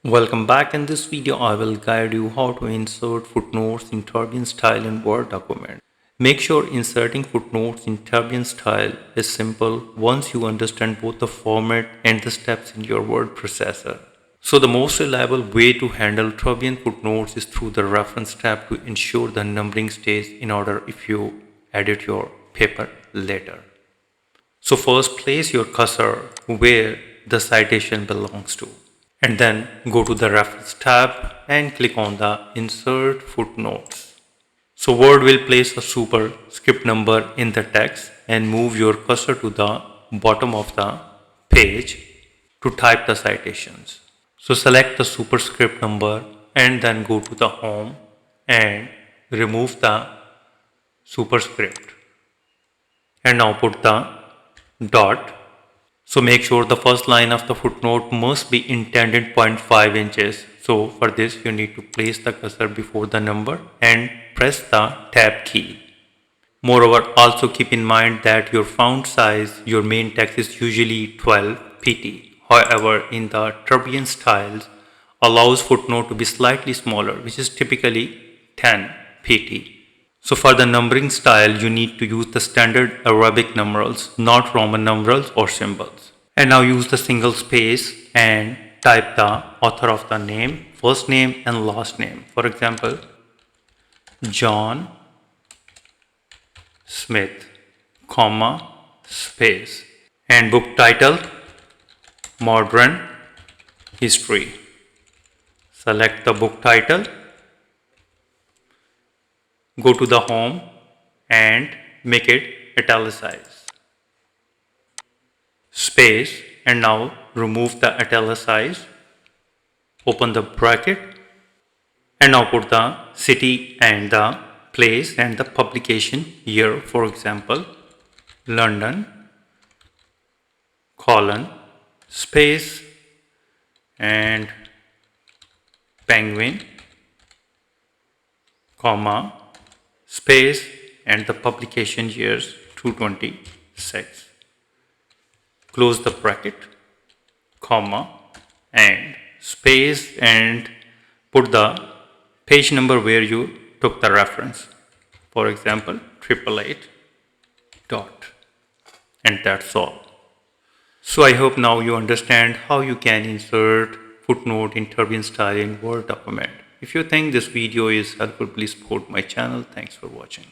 Welcome back. In this video, I will guide you how to insert footnotes in Turabian style in Word document. Make sure inserting footnotes in Turabian style is simple once you understand both the format and the steps in your word processor. So the most reliable way to handle Turabian footnotes is through the reference tab to ensure the numbering stays in order if you edit your paper later. So first place your cursor where the citation belongs to, and then go to the reference tab and click on the insert footnotes. So Word will place a superscript number in the text and move your cursor to the bottom of the page to type the citations. So select the superscript number and then go to the home and remove the superscript, and now put the dot. So make sure the first line of the footnote must be indented 0.5 inches. So for this you need to place the cursor before the number and press the tab key. Moreover, also keep in mind that your font size, your main text is usually 12 pt. However, in the Turabian styles allows footnote to be slightly smaller, which is typically 10 pt. So for the numbering style, you need to use the standard Arabic numerals, not Roman numerals or symbols. And now use the single space and type the author of the name, first name and last name. For example, John Smith, comma, space. And book title, Modern History. Select the book title. Go to the home and make it italicized. Space, and now remove the italicized. Open the bracket and now put the city and the place and the publication year. For example, London, colon, space and penguin, comma, space and the publication years 226. Close the bracket, comma and space and put the page number where you took the reference. For example, 888 dot, and that's all. So I hope now you understand how you can insert footnote in Turabian style in Word document. If you think this video is helpful, please support my channel. Thanks for watching.